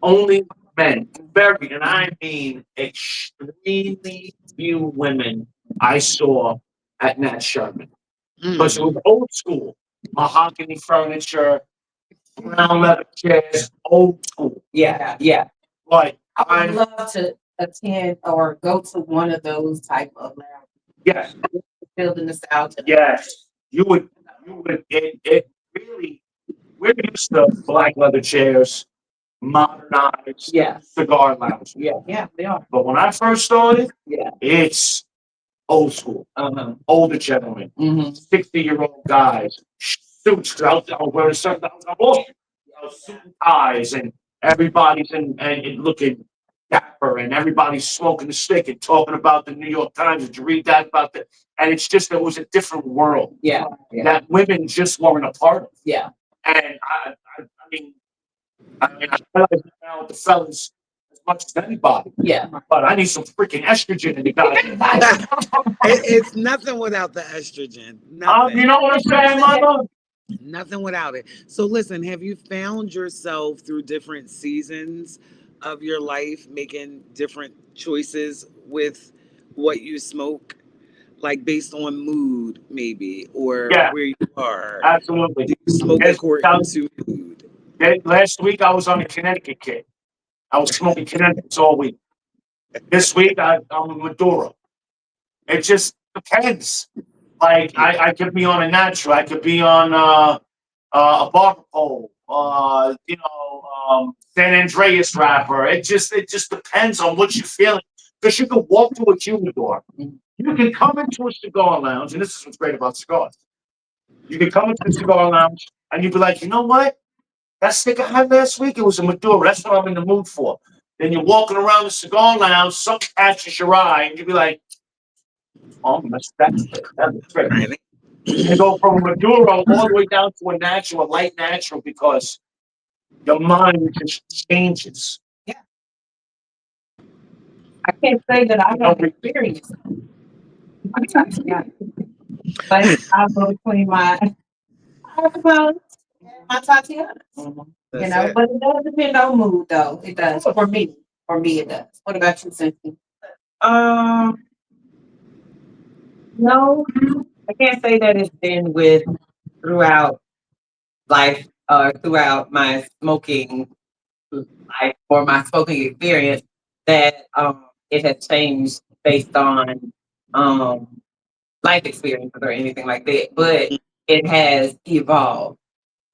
only men. Very, and I mean extremely few women I saw at Nat Sherman. Because it was old school. Mahogany furniture, brown leather chairs, old school. Yeah. Yeah. But I would I'm, love to attend or go to one of those type of lounges. yes, Building this out. yes. It really, we're used to black leather chairs, modernized Yeah. cigar lounge. Yeah. Yeah, they are. But when I first started, Yeah. it's old school, Uh-huh. older gentlemen, Mm-hmm. 60-year-old guys, suits out there wearing certain suit and ties, and everybody's and looking dapper, and everybody's smoking a stick and talking about the New York Times. Did you read that about that? And it's just it was a different world Yeah. Yeah. that women just weren't a part of. Yeah. And I mean, I realize now with the fellas, much as anybody. Yeah. But I need some freaking estrogen in the guy. It's nothing without the estrogen. Nothing. You know what I'm saying, Mama? Nothing without it. So listen, have you found yourself through different seasons of your life making different choices with what you smoke? Like based on mood, maybe, or Yeah, where you are. absolutely. Do you smoke Yes, according to mood? last week I was on a Connecticut kick. I was smoking Connecticut's all week. This week I'm Maduro. It just depends. Like I could be on a natural. I could be on a barber pole. San Andreas wrapper. It just depends on what you're feeling. Because you can walk to a humidor. You can come into a cigar lounge, and this is what's great about cigars. You can come into the cigar lounge, and you'd be like, you know what? That stick I had last week, it was a Maduro. That's what I'm in the mood for. Then you're walking around the cigar lounge, something catches your eye, and you'd be like, oh, that's it. That's great. Right. You go from a Maduro all the way down to a natural, a light natural, because your mind just changes. I can't say that I You know, have experience. But I'll go between my alcohol and my Tatiana. You That's know, it. but it does depend on mood though. It does. For me. For me it does. What about you, Cynthia? Um, no, I can't say that it's been with throughout life or throughout my smoking life or my smoking experience that it has changed based on um life experiences or anything like that. But it has evolved,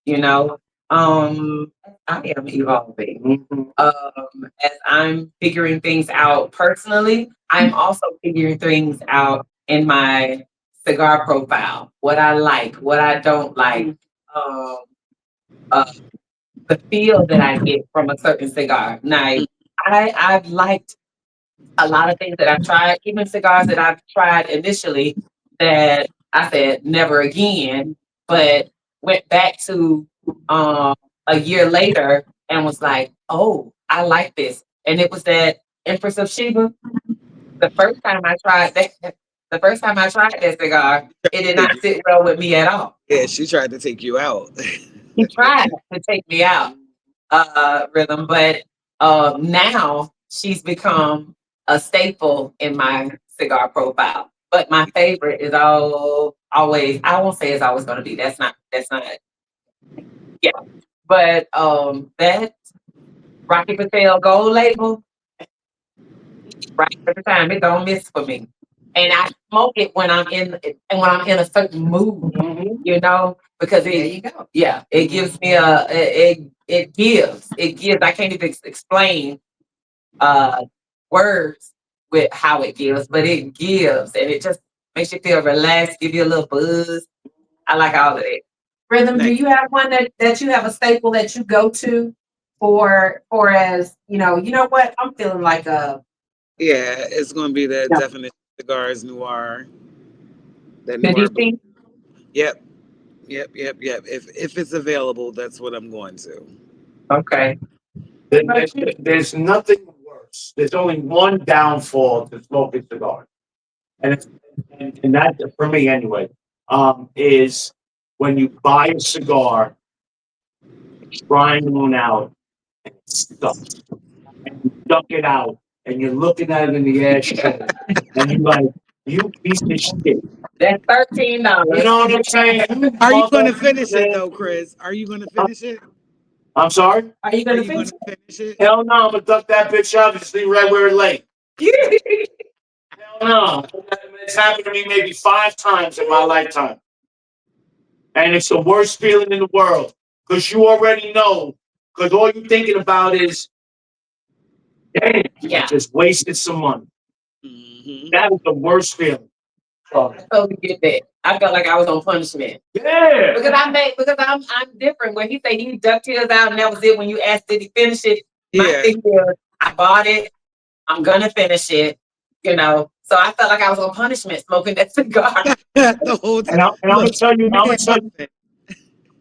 you know. I am evolving. As I'm figuring things out personally, I'm also figuring things out in my cigar profile, what I like, what I don't like, um, uh, the feel that I get from a certain cigar. Now, I've liked a lot of things that I've tried, even cigars that I've tried initially that I said never again, but went back to um, a year later and was like, oh, I like this. And it was that Empress of Sheba. The first time I tried that, the first time I tried that cigar, it did not sit well with me at all. Yeah, she tried to take you out. He tried to take me out, rhythm, but now she's become a staple in my cigar profile. But my favorite is always, I won't say it's always going to be. That's not yeah. But that Rocky Patel Gold label, right every time it don't miss for me. And I smoke it when I'm in a certain mood, because There you go. yeah, it gives me it gives. I can't even explain uh words with how it gives, but it gives, and it just makes you feel relaxed, give you a little buzz. I like all of it. Rhythm, do Nice. you have one that you have a staple that you go to for as, you know what? I'm feeling like Yeah, it's going to be the no. definition cigars noir. That The noir. DC. Yep, yep. If it's available, that's what I'm going to. Okay. there's nothing worse. There's only one downfall to smoking cigars, and and that for me anyway, is when you buy a cigar, trying one out, and it sucks, and you duck it out, and you're looking at it in the ashtray, and you're like, you piece of shit. That's $13. You know what I'm saying? Are you going to finish it Man, though, Chris? Are you going to finish it? I'm sorry? Are you Are gonna you going finish? to finish it? Hell no, I'm gonna duck that bitch out and just leave right where it lay. Hell no. It's happened to me maybe 5 times in my lifetime. And it's the worst feeling in the world. Because you already know. Because all you're thinking about is, damn, I Yeah, just wasted some money. Hmm. That is the worst feeling. Oh, I totally get that. I felt like I was on punishment yeah. because I'm different. When he said he ducked his out and that was it. When you asked did he finish it, my Yeah. thing was I bought it. I'm gonna finish it. So I felt like I was on punishment smoking that cigar. The whole time. And I'm Look, gonna tell you, man, nothing.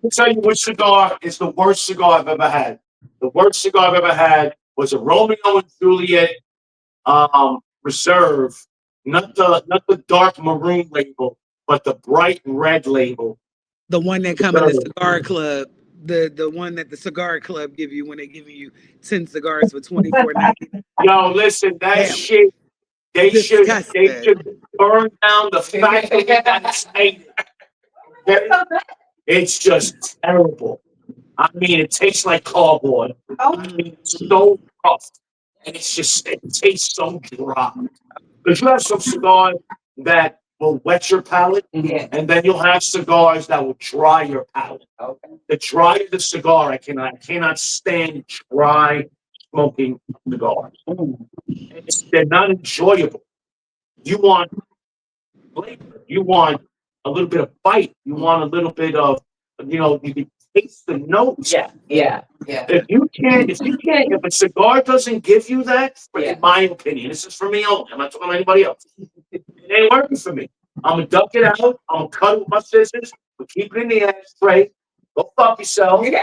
which cigar is the worst cigar I've ever had. The worst cigar I've ever had was a Romeo and Juliet reserve, not the dark maroon label, but the bright red label. The one that come in the cigar club, the one that the cigar club give you when they giving you 10 cigars for $24.99. Yo, listen, that Damn. shit. They Disgusting. should burn down the factory that it's made. It's just terrible. I mean, it tastes like cardboard. I mean, it's so rough, and it tastes so dry. Because you have some cigars that will wet your palate, and then you'll have cigars that will dry your palate. Okay. The drier the cigar, I cannot stand dry smoking cigars. They're not enjoyable. You want flavor. You want a little bit of bite. You want a little bit of, you can taste the notes. Yeah. If a cigar doesn't give you that, in my opinion, this is for me only. I'm not talking about anybody else. It ain't working for me. I'm gonna duck it out. I'm gonna cut it with my scissors. We'll keep it in the ashtray. Go fuck yourself. And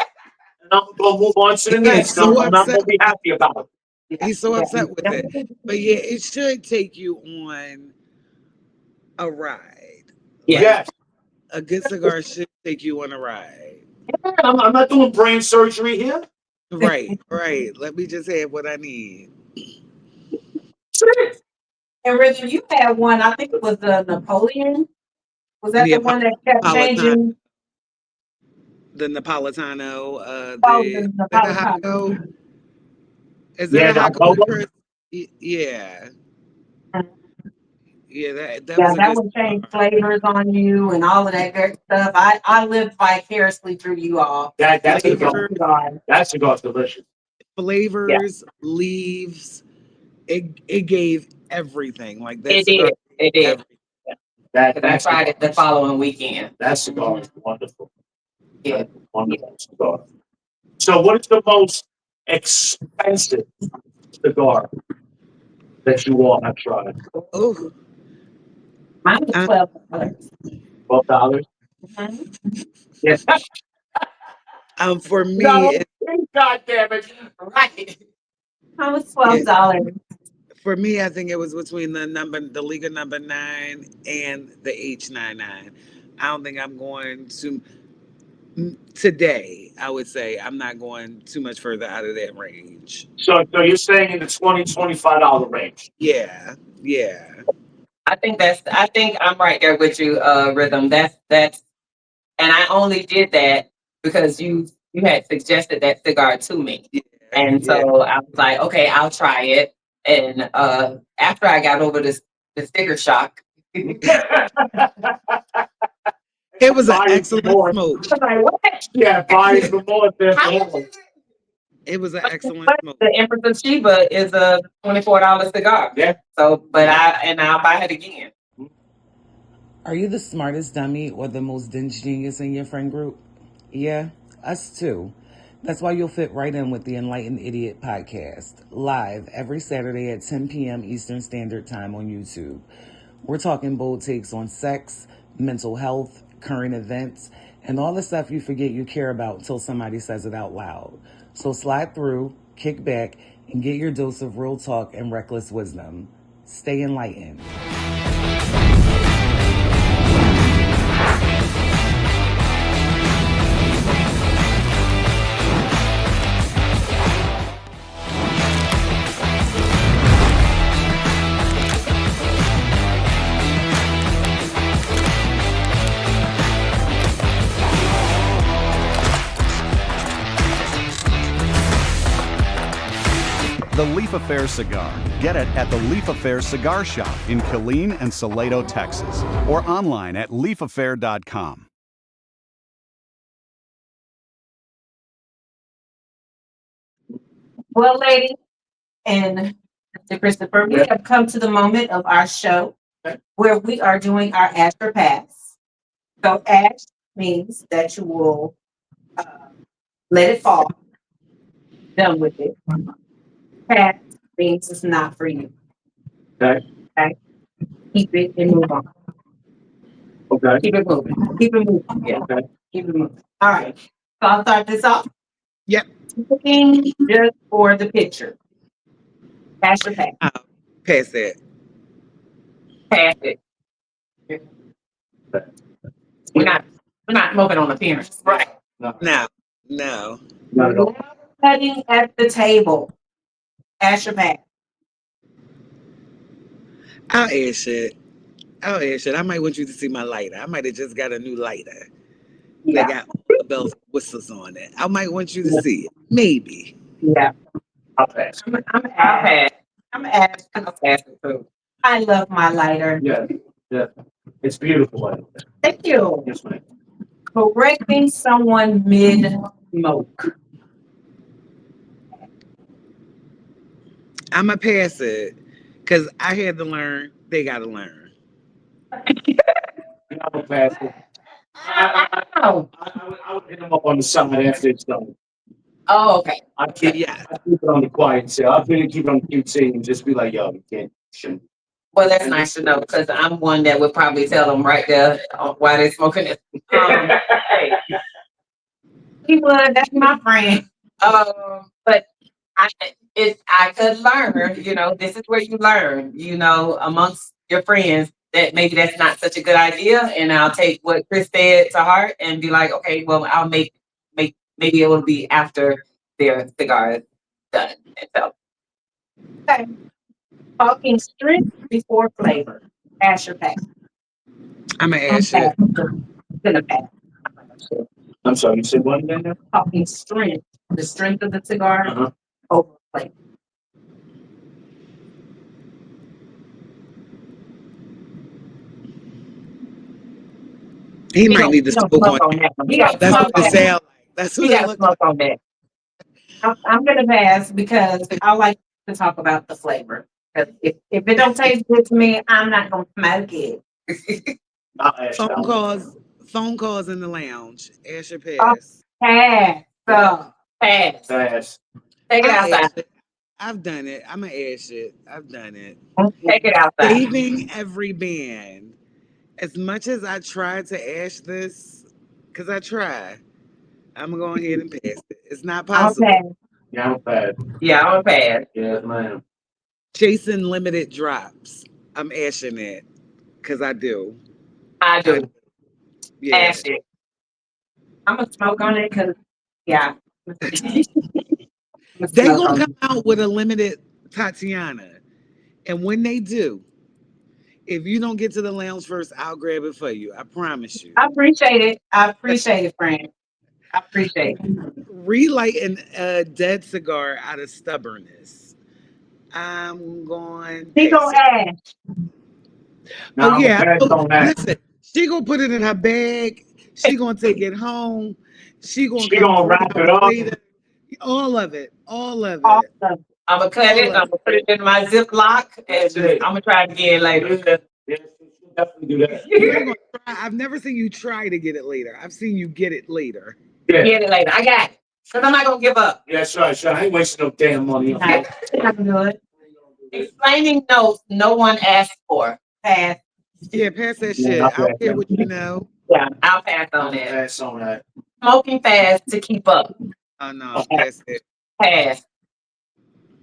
I'm gonna move on to the next. so I'm not upset. gonna be happy about it. He's so upset with it. But yeah, it should take you on a ride. Yes. A good cigar should take you on a ride. I'm not doing brain surgery here. Right. Let me just have what I need. And Rhythm, you had one, I think it was the Napoleon. Was that Yeah, the one that kept changing? The Napolitano, The Napolitano. Haco. Is that a Haco, Chris? Yeah. Yeah, that would change flavors on you and all of that good stuff. I lived vicariously through you all. That cigar's delicious. Flavors, leaves. It gave everything. Like that It cigar. did. It did. Everything. I tried it the following weekend. That cigar is wonderful. Yeah. Wonderful cigar. So, what is the most expensive cigar that you all have tried? Oh, Mine was $12. $12? Yes. For me, No, God damn it! Right. Mine was $12. For me, I think it was between the Liga number 9 and the H99. I don't think I'm going to today. I would say I'm not going too much further out of that range. So you're saying in the $20-$25 range? Yeah. I think I'm right there with you, Rhythm. That's and I only did that because you had suggested that cigar to me. And so I was like, okay, I'll try it. And after I got over the sticker shock, it was an excellent smoke. Yeah, buy it for more than It was an excellent smoke. The Empress of Sheba is a $24 cigar. Yeah. So, I'll buy it again. Are you the smartest dummy or the most dinge genius in your friend group? Yeah, us too. That's why you'll fit right in with the Enlightened Idiot podcast, live every Saturday at 10 p.m. Eastern Standard Time on YouTube. We're talking bold takes on sex, mental health, current events, and all the stuff you forget you care about until somebody says it out loud. So slide through, kick back, and get your dose of real talk and reckless wisdom. Stay enlightened. The Leaf Affair Cigar. Get it at the Leaf Affair Cigar Shop in Killeen and Salado, Texas, or online at leafaffair.com. Well, ladies and Mr. Christopher, we have come to the moment of our show where we are doing our Ask or Pass. So ask means that you will let it fall. Done with it. Pass means it's not for you. Okay. Keep it and move on. Okay. Keep it moving. Yeah. Okay. Keep it moving. All right. So I'll start this off. Yep. Looking just for the picture. Pass or pass? Pass that. Pass it. We're not smoking on appearance. Right. No. Not at all. Cutting at the table. Pass or pass? I'll ash it. I might want you to see my lighter. I might have just got a new lighter. They got all the bells and whistles on it. I might want you to see it. Maybe. Yeah. I'll pass. I'm I'll pass. asked. I'll pass it too. I love my lighter. Yeah. It's beautiful. Thank you. Yes, ma'am. Correcting someone mid-smoke. I'm going to pass it because I had to learn. They got to learn. I'll pass it. I would hit him up on the side after it's done. Oh, okay. I keep it on the quiet side. I'll really keep it on the cute side and just be like, yo, you can't. Shouldn't. Well, that's nice to know because I'm one that would probably tell them right there why they're smoking it. He would. That's my friend. But I could learn, this is where you learn, amongst your friends that maybe that's not such a good idea. And I'll take what Chris said to heart and be like, okay, well, I'll make maybe it will be after their cigar is done. And so, Okay. Talking strength before flavor. Pass or pass? I'm going to ash it. Gonna pass. I'm sorry, you said what again? Talking strength. The strength of the cigar Uh-huh. over flavor. He might need to smoke on that one. That's what it sounds like. That's what he it got looks smoke like. on that. I'm gonna pass because I like to talk about the flavor. 'Cause if it don't taste good to me, I'm not gonna smoke it. I'll ask Phone that. calls in the lounge. Ash or pass. Pass. So Pass. Pass. Take it I'll outside. ash it. I've done it. I'm going to ash it. I've done it. Take it outside. Saving every band. As much as I try to ash this, because I try, I'm going to go ahead and pass it. It's not possible. pass. Yeah, I'm pass. Yeah, I'm a pass. Yes, ma'am. Chasing limited drops. I'm ashing it because I do. I do. Yeah. Ash it. I'm gonna smoke on it because yeah. They gonna come out with a limited Tatiana, and when they do, if you don't get to the lounge first, I'll grab it for you. I promise you. I appreciate it, friend. I appreciate it. Relighting a dead cigar out of stubbornness. I'm going. He pass gonna it. ask. No, Oh yeah. pass on that. Listen, she gonna put it in her bag. She gonna take it home. She gonna She come gonna 3 wrap it hours up. later. All of it. Awesome. I'm gonna cut it. I'm gonna put it in my Ziploc, That's and it. I'm gonna try it again later. Yes, she'll definitely do that. You ain't gonna try. I've never seen you try to get it later. I've seen you get it later. Yeah. Get it later. I got it. Because I'm not gonna give up. Yeah, sure. I ain't wasting no damn money on Nice. that. I can do it. Explaining notes no one asked for. Pass. Yeah, pass that Yeah, shit. I'll I don't pass care that. what you know. Yeah, I'll pass on that. Pass on that. Smoking fast to keep up. Oh no, pass it. Pass.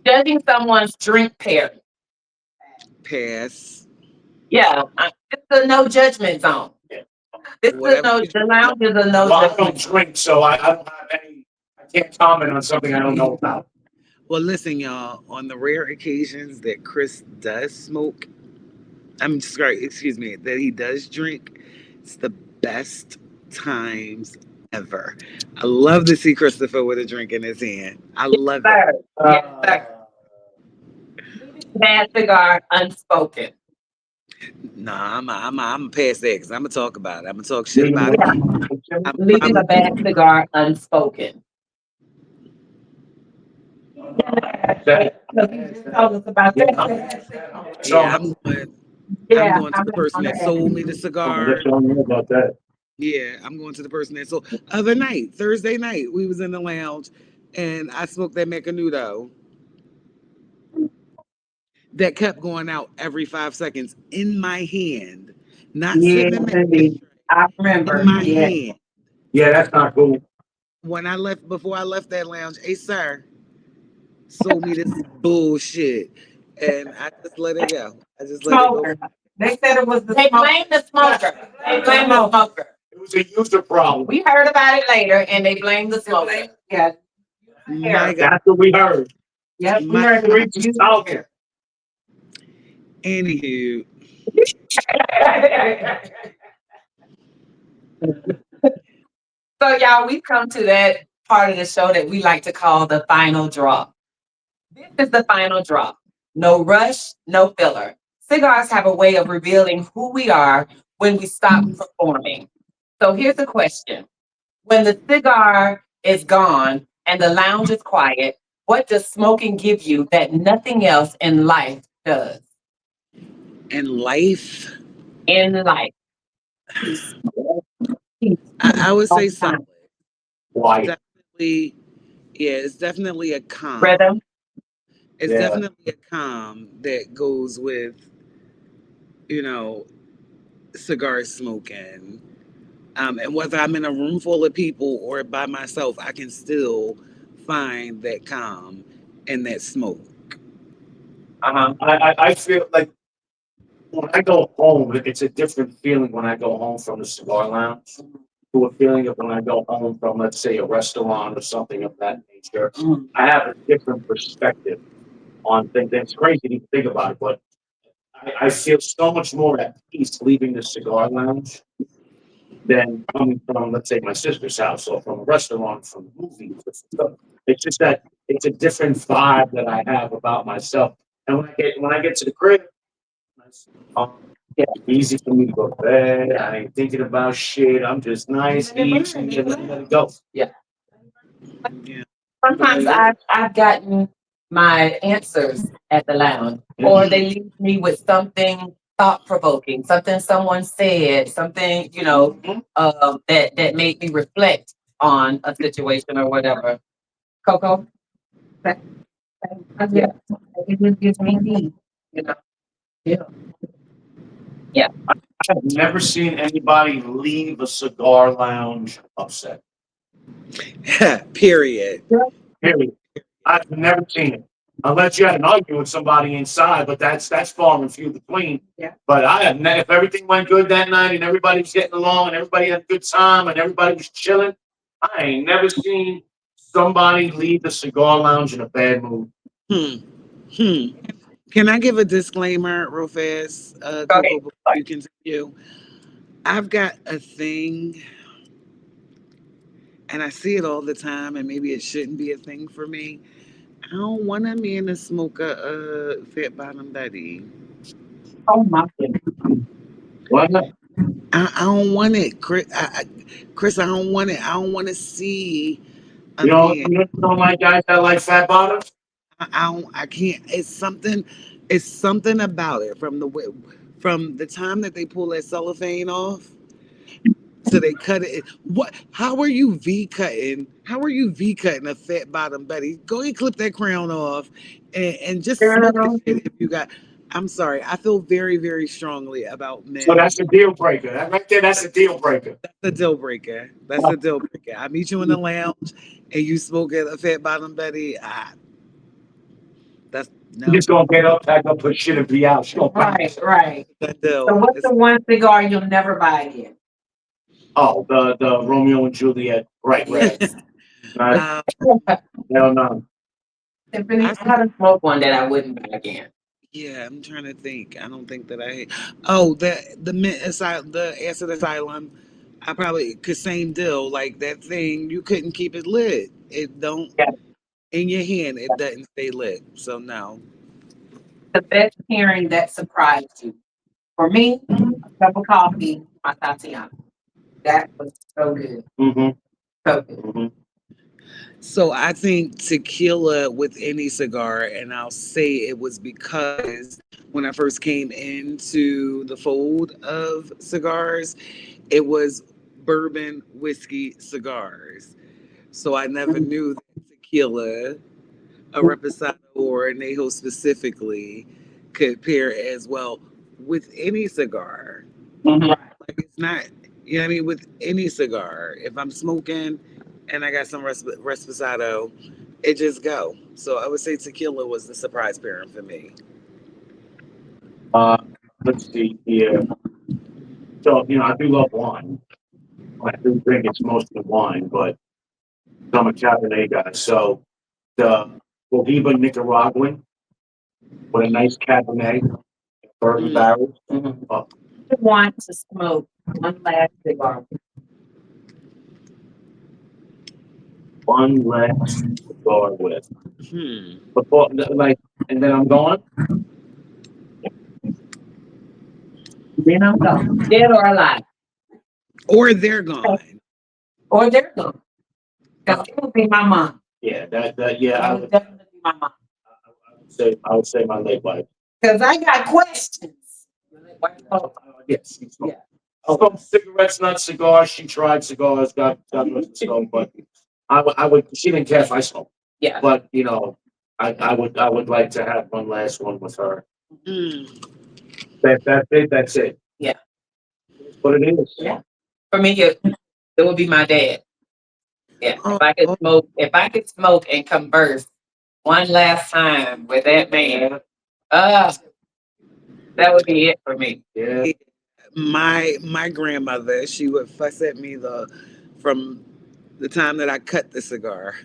Judging someone's drink pairing. Pass. Yeah, it's a no judgment zone. Yeah. This is Whatever. the lounge is a no Well, I don't judgment. drink, so I don't have any. I can't comment on something I don't know about. Well, listen, y'all. On the rare occasions that Chris does smoke, I'm sorry, excuse me, that he does drink, it's the best times ever. I love to see Christopher with a drink in his hand. I love it. Sir. Yes, sir. Bad cigar, unspoken. Nah, I'm past that because I'm gonna talk about it. I'm gonna talk shit about it. I'm Leaving a bad cigar unspoken. Tell us about that. Yeah, I'm going to the person that sold me the I'm cigar. just don't know about that. Yeah, I'm going to the person that sold. Other night, Thursday night, we was in the lounge, and I smoked that Macanudo that kept going out every 5 seconds in my hand, not sitting in my hand, I remember. in my hand. Yeah, that's not cool. Before I left that lounge, hey sir, sold me this bullshit. and I just let it go. I just let it go. Smoker. They said it was the They smoker. blame the smoker. They blame the smoker. It was a user problem. We heard about it later, and they blame the smoker. Yeah. My God. That's what we heard. Yep. We My- heard The it. reach is out there. Anywho, So, y'all, we've come to that part of the show that we like to call the final drop. This is the final drop. No rush, no filler. Cigars have a way of revealing who we are when we stop performing. So here's the question. When the cigar is gone and the lounge is quiet, what does smoking give you that nothing else in life does? in life, In life. I would say All the time. something. Why? Definitely, yeah, it's definitely a calm. Rhythm. It's Yeah. definitely a calm that goes with, cigar smoking. And whether I'm in a room full of people or by myself, I can still find that calm in that smoke. Uh-huh. I feel like when I go home, it's a different feeling when I go home from the cigar lounge to a feeling of when I go home from, let's say, a restaurant or something of that nature. Mm. I have a different perspective on things. It's crazy to think about it, but I feel so much more at peace leaving the cigar lounge than coming from, let's say, my sister's house or from a restaurant, from movies. It's just that it's a different vibe that I have about myself. And when I get to the crib, um, yeah, easy for me to go to bed. I ain't thinking about shit. I'm just nice, easy, and let it go. Yeah. Yeah. Sometimes I've gotten my answers at the lounge, or they leave me with something thought provoking, something someone said, something that made me reflect on a situation or whatever. Coco, yeah, it just gives me peace. You know, yeah. I've never seen anybody leave a cigar lounge upset. Period. Period. I've never seen it. Unless you had an argument with somebody inside, but that's far and few between. Yeah. But if everything went good that night and everybody was getting along and everybody had a good time and everybody was chilling, I ain't never seen somebody leave the cigar lounge in a bad mood. Hmm. Can I give a disclaimer real fast, Go Coco, ahead. before you continue? I've got a thing, and I see it all the time, and maybe it shouldn't be a thing for me. I don't want a man to smoke a fat bottom Betty. Oh my goodness. Why not? I don't want it, Chris. Chris, I don't want it. I don't want to see a You know, man. you don't like guys that like fat bottoms? I don't. I can't. It's something. It's something about it from the time that they pull that cellophane off. So they cut it. What? How are you V cutting? How are you V cutting a fat bottom Betty? Go and clip that crown off, and just smoke the Girl. shit if you got. I'm sorry. I feel very very strongly about So men. that's a deal breaker. That right there, that's a deal breaker. That's a deal breaker. That's a deal breaker. I meet you in the lounge and you smoke at a fat bottom Betty. That's You no. just gonna get up, pack up her shit, and be out. She gonna Right, right. That deal. So what's the one cigar you'll never buy again? Oh, the Romeo and Juliet. Right. Yes. Right. Um, Hell no. Tiffany? I haven't smoked one that I wouldn't buy again. yeah, I'm trying to think. I don't think that I. Oh, the acid asylum. I probably cause same deal. Like that thing, you couldn't keep it lit. It don't Yeah. in your hand. It doesn't stay lit. So no. The best pairing that surprised you. For me, a cup of coffee, my Tatiana. That was so good. Mm-hmm. So good. Mm-hmm. So I think tequila with any cigar, and I'll say it was because when I first came into the fold of cigars, it was bourbon whiskey cigars. So I never knew that tequila, a reposado or a añejo specifically, could pair as well with any cigar. Mhm. Like it's not, you know what I mean, with any cigar. If I'm smoking and I got some reposado, it just go. So I would say tequila was the surprise pairing for me. Let's see here. So, I do love wine. I do think it's mostly wine, but I'm a Cabernet guy. So the Cohiba Nicaraguan with a nice Cabernet, bourbon Mm. barrel. Mhm. Uh, I want to smoke one last cigar. one last cigar with. Hmm. Before, like, and then I'm gone. Then I'm gone. Dead or alive. Or they're gone. Or they're gone. Because it would be my mom. Yeah, yeah, It would definitely be my mom. I would say my late wife. Because I got questions. Yes, she smoked. Yeah. Smoked cigarettes, not cigars. She tried cigars, got rest smoke, but I would. She didn't care if I smoked. Yeah. But I would like to have one last one with her. Mm. That's it. That's it. Yeah. That's what it is. Yeah. For me, it would be my dad. Yeah. Oh, If I could smoke and converse one last time with that man, that would be it for me. Yeah. my grandmother, she would fuss at me from the time that I cut the cigar.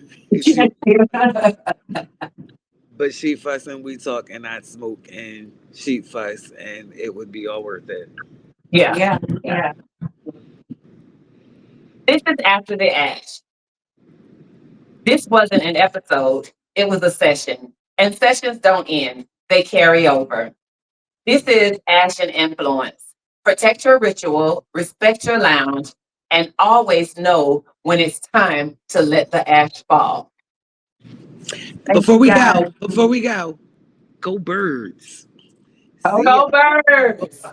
But she fuss and we talk and I'd smoke and she'd fuss and it would be all worth it. Yeah. Yeah. Yeah. This is after the ash. This wasn't an episode, it was a session. And sessions don't end, they carry over. This is Ash and Influence. Protect your ritual, respect your lounge, and always know when it's time to let the ash fall. Before we go, go birds. See ya. Go birds!